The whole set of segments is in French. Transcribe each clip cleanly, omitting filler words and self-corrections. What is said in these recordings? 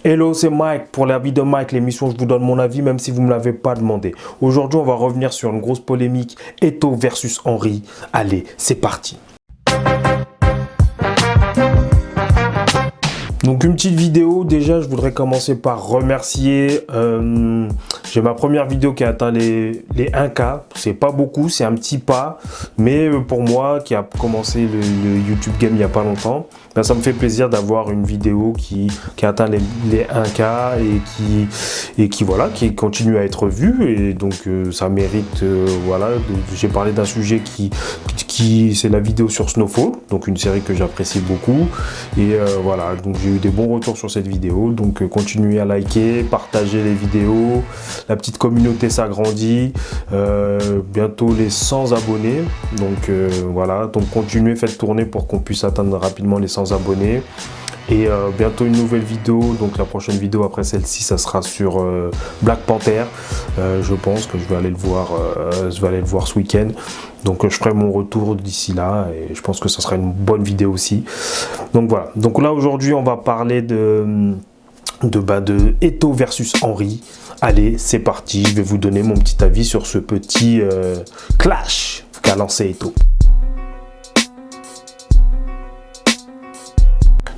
Hello, c'est Mike pour l'avis de Mike, l'émission où je vous donne mon avis même si vous ne me l'avez pas demandé. Aujourd'hui, on va revenir sur une grosse polémique, Eto'o versus Henry. Allez, c'est parti. Donc une petite vidéo, déjà je voudrais commencer par remercier, j'ai ma première vidéo qui a atteint les 1K, c'est pas beaucoup, c'est un petit pas, mais pour moi qui a commencé le YouTube Game il n'y a pas longtemps, ben, ça me fait plaisir d'avoir une vidéo qui a atteint les 1K et qui continue à être vue, et donc ça mérite, voilà, j'ai parlé d'un sujet qui c'est la vidéo sur Snowfall, donc une série que j'apprécie beaucoup, et voilà, donc j'ai eu des bons retours sur cette vidéo, donc continuez à liker, partager les vidéos, la petite communauté s'agrandit, bientôt les 100 abonnés, donc voilà, donc continuez, faites tourner pour qu'on puisse atteindre rapidement les 100 abonnés. Et bientôt une nouvelle vidéo, donc la prochaine vidéo après celle-ci, ça sera sur Black Panther. Je pense que je vais aller le voir ce week-end. Donc je ferai mon retour d'ici là et je pense que ça sera une bonne vidéo aussi. Donc voilà. Donc là aujourd'hui on va parler de Eto'o versus Henry. Allez, c'est parti. Je vais vous donner mon petit avis sur ce petit clash qu'a lancé Eto'o.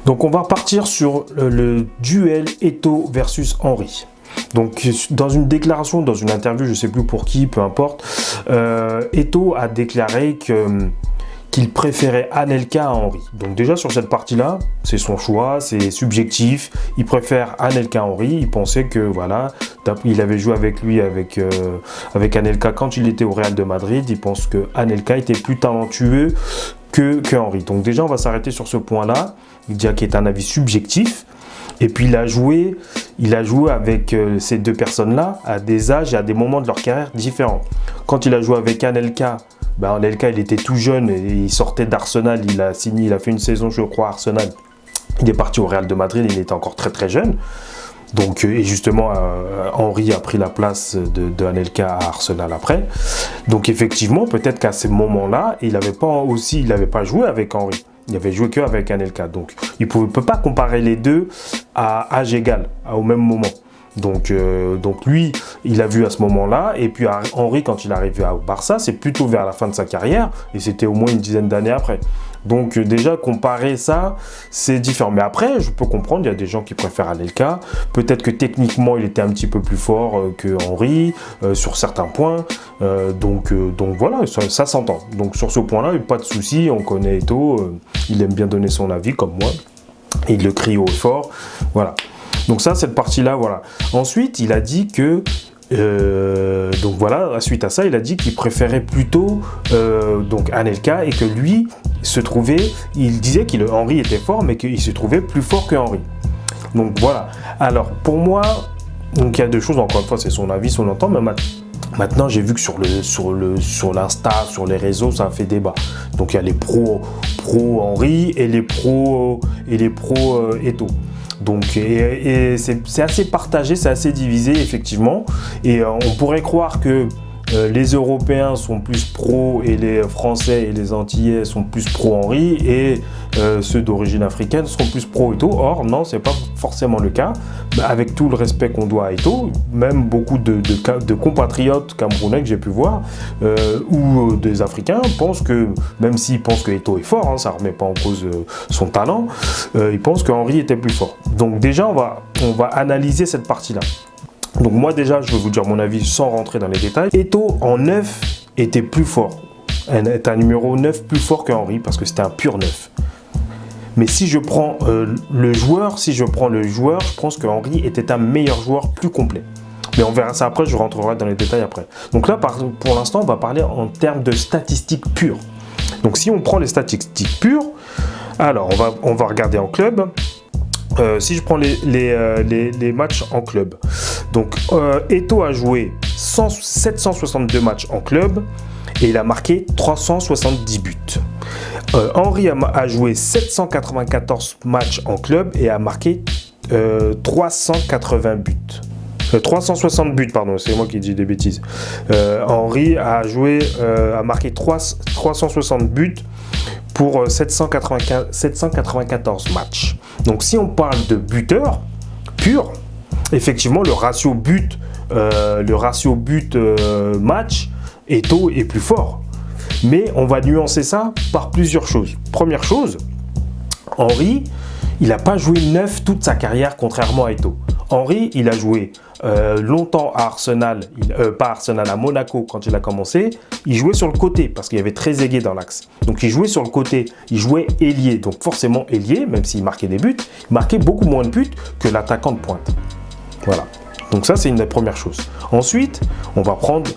Donc on va partir sur le duel Eto'o versus Henry. Donc dans une déclaration, dans une interview, je ne sais plus pour qui, peu importe, Eto'o a déclaré qu'il préférait Anelka à Henry. Donc déjà sur cette partie-là, c'est son choix, c'est subjectif. Il préfère Anelka à Henry. Il pensait que voilà, il avait joué avec lui, avec Anelka quand il était au Real de Madrid. Il pense que Anelka était plus talentueux que Henry. Donc déjà on va s'arrêter sur ce point-là. Il dit qu'il est un avis subjectif. Et puis il a joué avec ces deux personnes-là à des âges et à des moments de leur carrière différents. Quand il a joué avec Anelka, Anelka il était tout jeune et il sortait d'Arsenal, il a fait une saison je crois à Arsenal. Il est parti au Real de Madrid, il était encore très très jeune. Donc, et justement, Henry a pris la place de Anelka à Arsenal après. Donc effectivement, peut-être qu'à ce moment-là, il n'avait pas joué avec Henry. Il avait joué qu'avec Anelka. Donc il ne peut pas comparer les deux à âge égal, au même moment. Donc lui, il a vu à ce moment-là. Et puis Henry, quand il est arrivé au Barça, c'est plutôt vers la fin de sa carrière. Et c'était au moins une dizaine d'années après. Donc déjà, comparer ça, c'est différent. Mais après, je peux comprendre, il y a des gens qui préfèrent Anelka. Peut-être que techniquement, il était un petit peu plus fort que Henry sur certains points. Donc voilà, ça s'entend. Donc sur ce point-là, il n'y a pas de souci. On connaît Eto'o, il aime bien donner son avis comme moi. Et il le crie haut et fort. Voilà. Donc ça, cette partie-là, voilà. Ensuite, il a dit que donc voilà, suite à ça, il a dit qu'il préférait plutôt donc Anelka et que lui il disait que Henry était fort, mais qu'il se trouvait plus fort que Henry. Donc voilà. Alors pour moi, donc il y a deux choses. Encore une fois, c'est son avis, son entend, mais maintenant j'ai vu que sur l'Insta, sur les réseaux, ça a fait débat. Donc il y a les pro Henry et les pro Eto'o. Donc c'est assez partagé, c'est assez divisé effectivement, et on pourrait croire que les Européens sont plus pro et les Français et les Antillais sont plus pro Henry et ceux d'origine africaine seront plus pro Eto'o. Or non, c'est pas forcément le cas. Avec tout le respect qu'on doit à Eto'o, même beaucoup de compatriotes camerounais que j'ai pu voir ou des Africains pensent que, même s'ils pensent que Eto'o est fort, hein, ça remet pas en cause son talent, ils pensent que Henry était plus fort. Donc déjà on va analyser cette partie-là. Donc moi déjà, je vais vous dire mon avis sans rentrer dans les détails. Eto'o en 9 était plus fort. Est un numéro 9 plus fort que Henry parce que c'était un pur 9. Mais si je prends le joueur, je pense que Henry était un meilleur joueur plus complet. Mais on verra ça après, je rentrerai dans les détails après. Donc là, pour l'instant, on va parler en termes de statistiques pures. Donc si on prend les statistiques pures, alors on va regarder en club. Si je prends les matchs en club, donc Eto'o a joué 762 matchs en club et il a marqué 370 buts. Henry a joué 794 matchs en club et a marqué 380 buts. 360 buts, pardon, c'est moi qui dis des bêtises. Henry a marqué 360 buts pour 794 matchs. Donc si on parle de buteur, pur, effectivement, le ratio but-match, Eto'o est plus fort. Mais on va nuancer ça par plusieurs choses. Première chose, Henry, il n'a pas joué neuf toute sa carrière, contrairement à Eto'o. Henry, il a joué longtemps à Arsenal, à Monaco quand il a commencé. Il jouait sur le côté parce qu'il y avait Trezeguet dans l'axe. Donc il jouait sur le côté, il jouait ailier. Donc forcément ailier, même s'il marquait des buts, il marquait beaucoup moins de buts que l'attaquant de pointe. Voilà. Donc ça, c'est une première chose. Ensuite, on va prendre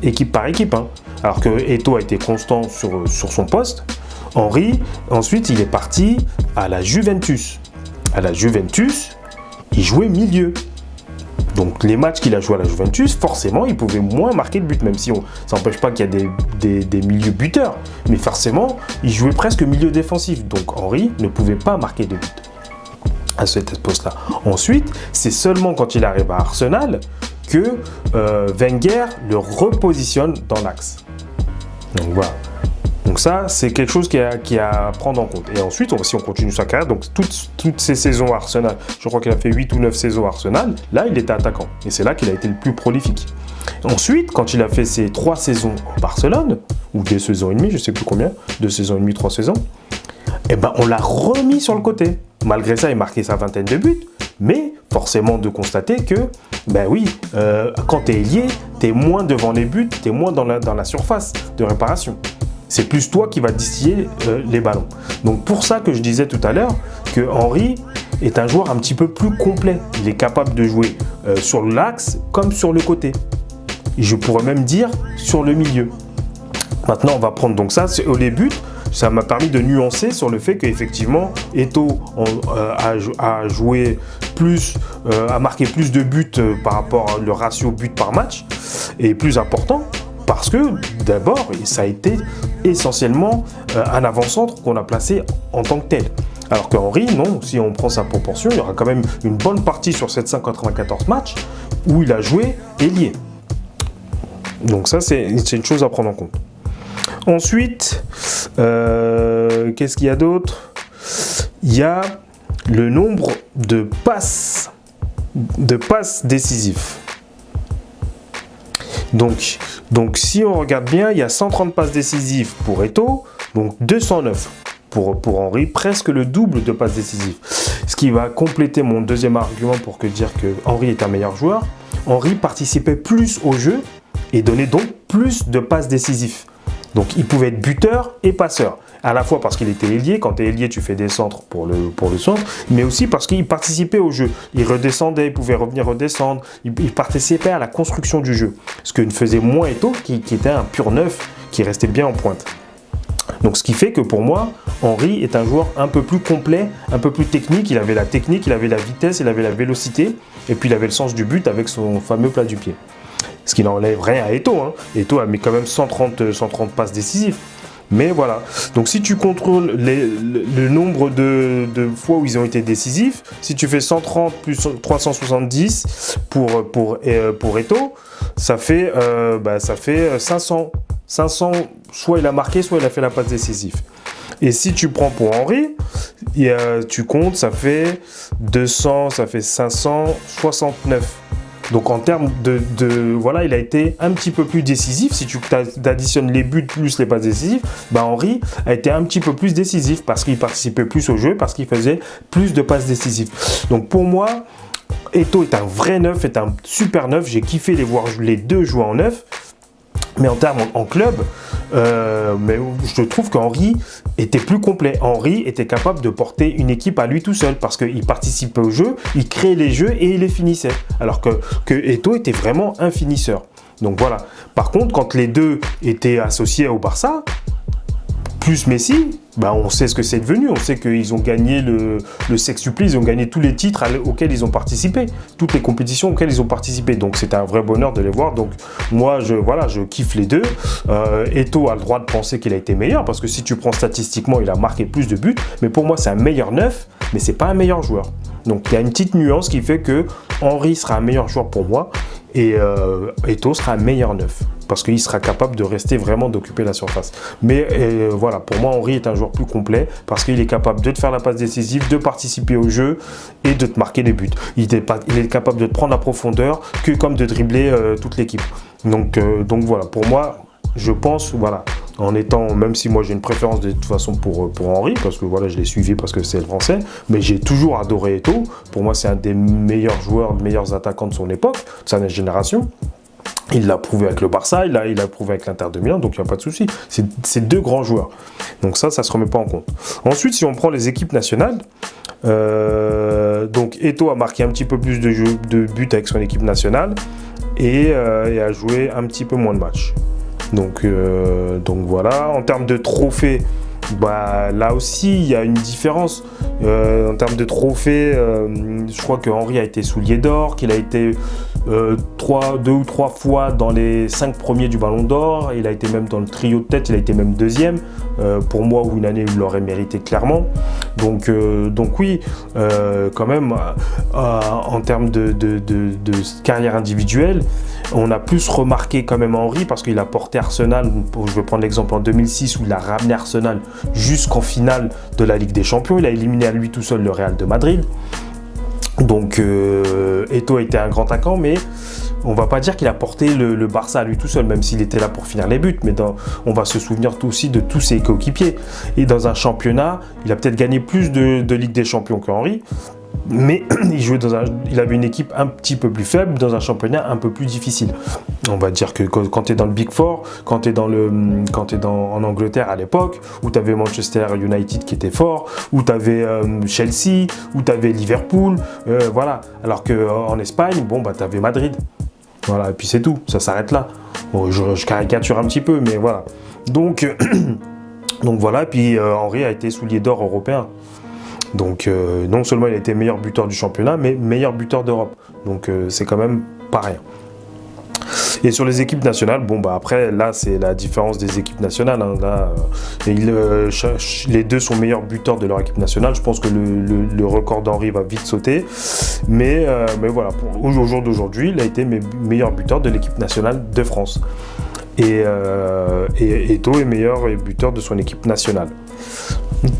équipe par équipe. Alors que Eto'o a été constant sur son poste. Henry, ensuite, il est parti à la Juventus. À la Juventus, il jouait milieu. Donc les matchs qu'il a joué à la Juventus, forcément, il pouvait moins marquer de buts, même si ça n'empêche pas qu'il y a des milieux buteurs. Mais forcément, il jouait presque milieu défensif. Donc Henry ne pouvait pas marquer de buts à cette poste-là. Ensuite, c'est seulement quand il arrive à Arsenal que Wenger le repositionne dans l'axe. Donc voilà. Donc ça, c'est quelque chose qui a à prendre en compte. Et ensuite, si on continue sa carrière, donc toutes ces saisons à Arsenal, je crois qu'il a fait 8 ou 9 saisons à Arsenal, là, il était attaquant. Et c'est là qu'il a été le plus prolifique. Ensuite, quand il a fait ses 3 saisons en Barcelone, ou 2 saisons et demie, je ne sais plus combien, 2 saisons et demie, 3 saisons, eh ben, on l'a remis sur le côté. Malgré ça, il marquait sa vingtaine de buts, mais forcément de constater que, ben oui, quand tu es ailier, tu es moins devant les buts, tu es moins dans la surface de réparation. C'est plus toi qui vas distiller les ballons. Donc pour ça que je disais tout à l'heure que Henry est un joueur un petit peu plus complet. Il est capable de jouer sur l'axe comme sur le côté. Et je pourrais même dire sur le milieu. Maintenant, on va prendre donc ça, les buts. Ça m'a permis de nuancer sur le fait qu'effectivement, Eto'o a joué plus, a marqué plus de buts par rapport au ratio but par match et plus important. Parce que d'abord, ça a été essentiellement un avant-centre qu'on a placé en tant que tel. Alors que Henry, non, si on prend sa proportion, il y aura quand même une bonne partie sur 794 matchs où il a joué ailier. Donc ça, c'est une chose à prendre en compte. Ensuite, qu'est-ce qu'il y a d'autre ? Il y a le nombre de passes décisives. Donc si on regarde bien, il y a 130 passes décisives pour Eto'o, donc 209 pour Henry, presque le double de passes décisives. Ce qui va compléter mon deuxième argument pour dire que Henry est un meilleur joueur. Henry participait plus au jeu et donnait donc plus de passes décisives. Donc il pouvait être buteur et passeur. À la fois parce qu'il était ailier, quand tu es ailier, tu fais des centres pour le centre, mais aussi parce qu'il participait au jeu. Il redescendait, il pouvait revenir redescendre, il participait à la construction du jeu. Ce que ne faisait moins Eto'o, qui était un pur neuf, qui restait bien en pointe. Donc ce qui fait que pour moi, Henry est un joueur un peu plus complet, un peu plus technique. Il avait la technique, il avait la vitesse, il avait la vélocité, et puis il avait le sens du but avec son fameux plat du pied. Ce qui n'enlève rien à Eto'o. Eto'o a mis quand même 130 passes décisives. Mais voilà, donc si tu contrôles le nombre de fois où ils ont été décisifs, si tu fais 130 plus 370 pour Eto'o, ça fait 500. 500, soit il a marqué, soit il a fait la passe décisive. Et si tu prends pour Henry, tu comptes, ça fait 200, ça fait 569. Donc en termes voilà, il a été un petit peu plus décisif. Si tu additionnes les buts plus les passes décisives, Henry a été un petit peu plus décisif parce qu'il participait plus au jeu, parce qu'il faisait plus de passes décisives. Donc pour moi, Eto'o est un vrai neuf, est un super neuf. J'ai kiffé les deux jouer en neuf. Mais en termes en club, mais je trouve qu'Henry était plus complet. Henry était capable de porter une équipe à lui tout seul parce qu'il participait au jeu, il créait les jeux et il les finissait. Alors que Eto'o était vraiment un finisseur. Donc voilà. Par contre, quand les deux étaient associés au Barça, plus Messi, on sait ce que c'est devenu. On sait qu'ils ont gagné le sextuple, ils ont gagné tous les titres auxquels ils ont participé, toutes les compétitions auxquelles ils ont participé. Donc c'était un vrai bonheur de les voir. Donc moi, je kiffe les deux. Eto'o a le droit de penser qu'il a été meilleur parce que si tu prends statistiquement, il a marqué plus de buts. Mais pour moi, c'est un meilleur neuf, mais c'est pas un meilleur joueur. Donc il y a une petite nuance qui fait que Henry sera un meilleur joueur pour moi et Eto'o sera un meilleur neuf parce qu'il sera capable de rester vraiment d'occuper la surface. Mais voilà, pour moi Henry est un joueur plus complet parce qu'il est capable de te faire la passe décisive, de participer au jeu et de te marquer les buts. Il est capable de te prendre la profondeur que comme de dribbler toute l'équipe. Donc voilà, pour moi, je pense, voilà, en étant, même si moi j'ai une préférence de toute façon pour Henry, parce que voilà, je l'ai suivi parce que c'est le français, mais j'ai toujours adoré Eto'o. Pour moi, c'est un des meilleurs joueurs, meilleurs attaquants de son époque, de sa génération. Il l'a prouvé avec le Barça, il l'a prouvé avec l'Inter de Milan, donc il n'y a pas de souci. C'est deux grands joueurs. Donc ça ne se remet pas en compte. Ensuite, si on prend les équipes nationales, donc Eto'o a marqué un petit peu plus de buts avec son équipe nationale et a joué un petit peu moins de matchs. Donc voilà, en termes de trophées, bah, là aussi il y a une différence. En termes de trophées, je crois que Henry a été soulier d'or, qu'il a été 2 ou 3 fois dans les 5 premiers du Ballon d'Or, il a été même dans le trio de tête, il a été même deuxième. Pour moi, où une année il l'aurait mérité clairement. Donc oui, quand même, en termes de carrière individuelle, on a plus remarqué quand même Henry parce qu'il a porté Arsenal, je vais prendre l'exemple en 2006 où il a ramené Arsenal jusqu'en finale de la Ligue des Champions, il a éliminé à lui tout seul le Real de Madrid. Donc Eto'o a été un grand attaquant, mais on va pas dire qu'il a porté le Barça à lui tout seul, même s'il était là pour finir les buts, mais on va se souvenir aussi de tous ses coéquipiers. Et dans un championnat, il a peut-être gagné plus de Ligue des Champions que Henry, mais il avait une équipe un petit peu plus faible dans un championnat un peu plus difficile. On va dire que quand tu es dans le Big Four, quand tu es en Angleterre à l'époque, où tu avais Manchester United qui était fort, où tu avais Chelsea, où tu avais Liverpool, voilà. Alors qu'en Espagne, bon, bah, tu avais Madrid. Voilà, et puis c'est tout, ça s'arrête là. Bon, je caricature un petit peu, mais voilà. Donc voilà, et puis Henry a été soulier d'or européen. Donc non seulement il a été meilleur buteur du championnat, mais meilleur buteur d'Europe. Donc c'est quand même pas rien. Et sur les équipes nationales, bon bah après là c'est la différence des équipes nationales. Hein. Là, les deux sont meilleurs buteurs de leur équipe nationale. Je pense que le record d'Henry va vite sauter. Mais voilà, au jour d'aujourd'hui, il a été meilleur buteur de l'équipe nationale de France. Et Eto'o est meilleur buteur de son équipe nationale.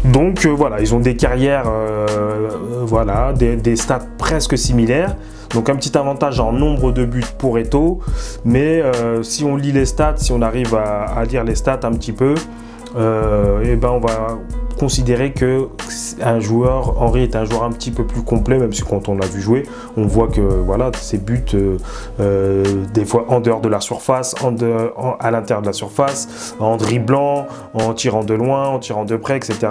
Donc voilà, ils ont des carrières, voilà, des stats presque similaires. Donc un petit avantage en nombre de buts pour Eto'o, mais si on lit les stats, si on arrive à lire les stats un petit peu, et ben on va considérer que Henry est un joueur un petit peu plus complet, même si quand on l'a vu jouer, on voit que voilà, ses buts, des fois en dehors de la surface, à l'intérieur de la surface, en dribblant, en tirant de loin, en tirant de près, etc.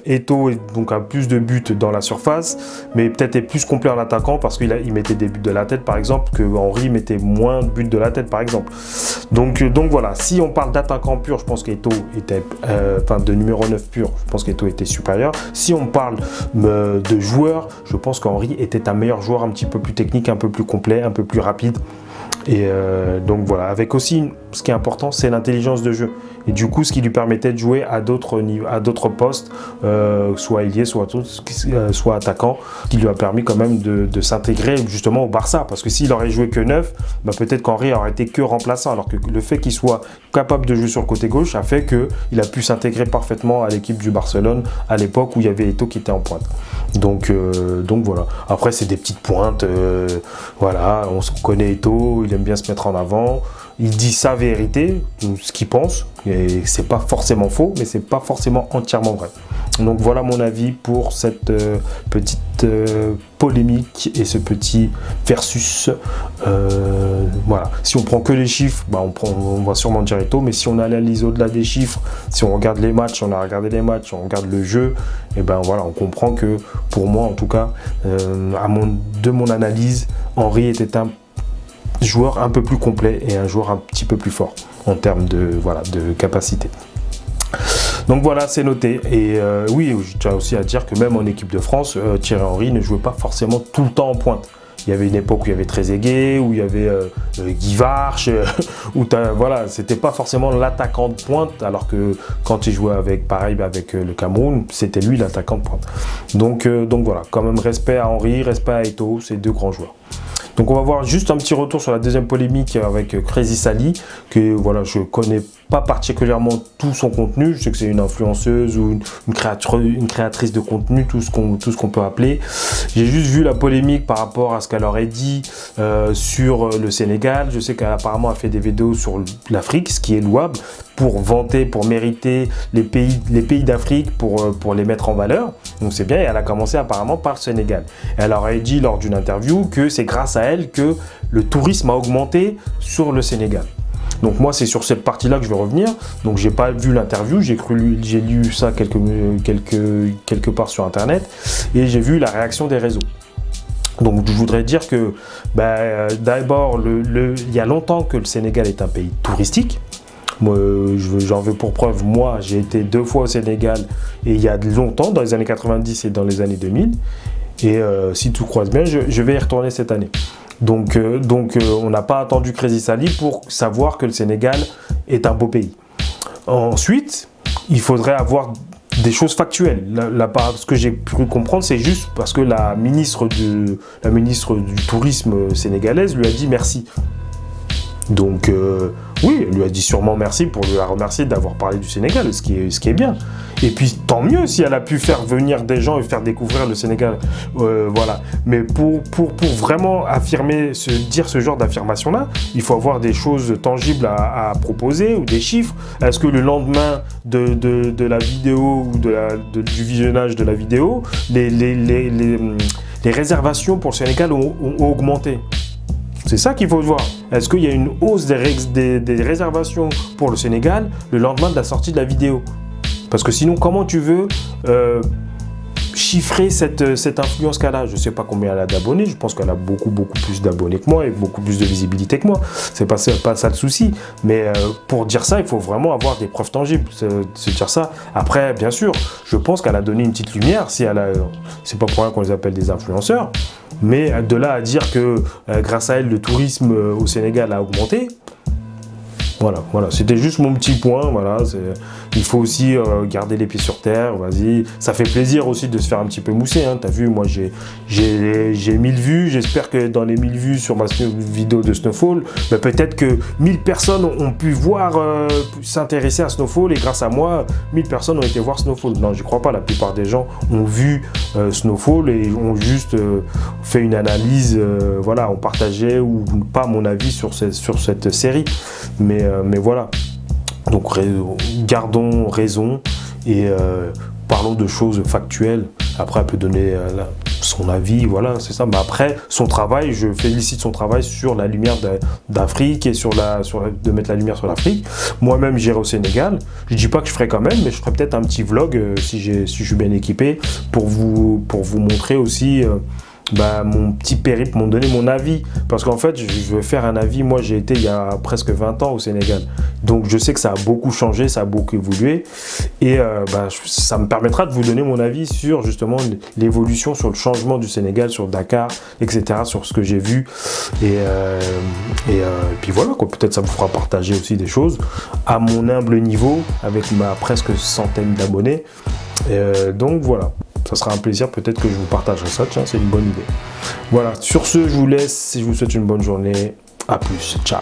Eto'o donc a plus de buts dans la surface, mais peut-être est plus complet en attaquant parce qu'il mettait des buts de la tête par exemple, que Henry mettait moins de buts de la tête par exemple. Donc voilà, si on parle d'attaquant pur, je pense qu'Eto'o était, de numéro 9 pur, je pense qu'Eto'o était supérieur. Si on parle de joueur, je pense qu'Henry était un meilleur joueur, un petit peu plus technique, un peu plus complet, un peu plus rapide. Et donc voilà, avec aussi, ce qui est important, c'est l'intelligence de jeu. Et du coup, ce qui lui permettait de jouer à d'autres postes, soit ailier, soit attaquant, qui lui a permis quand même de s'intégrer justement au Barça. Parce que s'il aurait joué que 9, bah peut-être qu'Henry aurait été que remplaçant. Alors que le fait qu'il soit capable de jouer sur le côté gauche a fait qu'il a pu s'intégrer parfaitement à l'équipe du Barcelone à l'époque où il y avait Eto'o qui était en pointe. Donc voilà. Après, c'est des petites pointes. Voilà, on connaît Eto'o, il aime bien se mettre en avant. Il dit sa vérité, ce qu'il pense, et c'est pas forcément faux, mais c'est pas forcément entièrement vrai. Donc voilà mon avis pour cette petite polémique et ce petit versus. Voilà. Si on prend que les chiffres, bah on va sûrement dire Eto'o, mais si on analyse au-delà des chiffres, si on regarde les matchs, on a regardé les matchs, on regarde le jeu, et ben voilà, on comprend que pour moi en tout cas, de mon analyse, Henry était un joueur un peu plus complet et un joueur un petit peu plus fort en termes de capacité. Donc voilà, c'est noté. Et oui, je tiens aussi à dire que même en équipe de France, Thierry Henry ne jouait pas forcément tout le temps en pointe. Il y avait une époque où il y avait Trezeguet, où il y avait Guy Varche, où voilà, c'était pas forcément l'attaquant de pointe, alors que quand il jouait avec le Cameroun, c'était lui l'attaquant de pointe. Donc voilà, quand même respect à Henry, respect à Eto'o, ces deux grands joueurs. Donc on va voir juste un petit retour sur la deuxième polémique avec Crazy Sally, que voilà, je connais pas particulièrement tout son contenu. Je sais que c'est une influenceuse ou une créatrice de contenu, tout ce qu'on peut appeler. J'ai juste vu la polémique par rapport à ce qu'elle aurait dit sur le Sénégal. Je sais qu'elle apparemment a fait des vidéos sur l'Afrique, ce qui est louable, pour vanter, pour mériter les pays d'Afrique, pour les mettre en valeur. Donc c'est bien, et elle a commencé apparemment par le Sénégal. Elle aurait dit lors d'une interview que c'est grâce à elle que le tourisme a augmenté sur le Sénégal. Donc moi c'est sur cette partie-là que je vais revenir. Donc j'ai pas vu l'interview, j'ai lu ça quelque part sur internet et j'ai vu la réaction des réseaux. Donc je voudrais dire que d'abord il y a longtemps que le Sénégal est un pays touristique. Moi, j'en veux pour preuve, moi j'ai été 2 fois au Sénégal et il y a longtemps, dans les années 90 et dans les années 2000. Et si tout croise bien, je vais y retourner cette année. Donc on n'a pas attendu Crazy Sally pour savoir que le Sénégal est un beau pays. Ensuite, il faudrait avoir des choses factuelles. Ce que j'ai pu comprendre, c'est juste parce que la ministre du tourisme sénégalaise lui a dit merci. Donc oui, elle lui a dit sûrement merci pour la remercier d'avoir parlé du Sénégal, ce qui est bien. Et puis tant mieux si elle a pu faire venir des gens et faire découvrir le Sénégal. Voilà. Mais pour vraiment dire ce genre d'affirmation-là, il faut avoir des choses tangibles à proposer ou des chiffres. Est-ce que le lendemain de la vidéo ou du visionnage de la vidéo, les réservations pour le Sénégal ont augmenté? C'est ça qu'il faut voir. Est-ce qu'il y a une hausse des réservations pour le Sénégal le lendemain de la sortie de la vidéo? Parce que sinon, comment tu veux chiffrer cette influence qu'elle a? Je ne sais pas combien elle a d'abonnés. Je pense qu'elle a beaucoup plus d'abonnés que moi et beaucoup plus de visibilité que moi. C'est pas ça le souci. Mais pour dire ça, il faut vraiment avoir des preuves tangibles. Se dire ça. Après, bien sûr, je pense qu'elle a donné une petite lumière. C'est pas pour rien qu'on les appelle des influenceurs. Mais de là à dire que grâce à elle, le tourisme au Sénégal a augmenté, voilà, c'était juste mon petit point. Voilà, il faut aussi garder les pieds sur terre. Vas-y, ça fait plaisir aussi de se faire un petit peu mousser. Hein. T'as vu, moi j'ai 1000 vues. J'espère que dans les 1000 vues sur ma vidéo de Snowfall, peut-être que 1000 personnes ont pu s'intéresser à Snowfall et grâce à moi, 1000 personnes ont été voir Snowfall. Non, je crois pas. La plupart des gens ont vu Snowfall et ont juste fait une analyse, voilà, ont partagé ou pas mon avis sur cette série. Mais voilà, donc gardons raison et parlons de choses factuelles. Après, elle peut donner son avis, voilà, c'est ça. Mais après, son travail, je félicite son travail sur la lumière d'Afrique et de mettre la lumière sur l'Afrique. Moi-même, j'irai au Sénégal. Je dis pas que je ferai quand même, mais je ferai peut-être un petit vlog si je suis bien équipé pour vous montrer aussi mon petit périple, m'ont donné mon avis. Parce qu'en fait, je veux faire un avis. Moi, j'ai été il y a presque 20 ans au Sénégal. Donc, je sais que ça a beaucoup changé, ça a beaucoup évolué. Et ça me permettra de vous donner mon avis sur justement l'évolution, sur le changement du Sénégal, sur Dakar, etc., sur ce que j'ai vu. Et puis voilà, quoi. Peut-être ça vous fera partager aussi des choses à mon humble niveau, avec ma presque centaine d'abonnés. Donc, voilà. Ça sera un plaisir, peut-être que je vous partagerai ça, tiens, c'est une bonne idée. Voilà, sur ce, je vous laisse, je vous souhaite une bonne journée, à plus, ciao.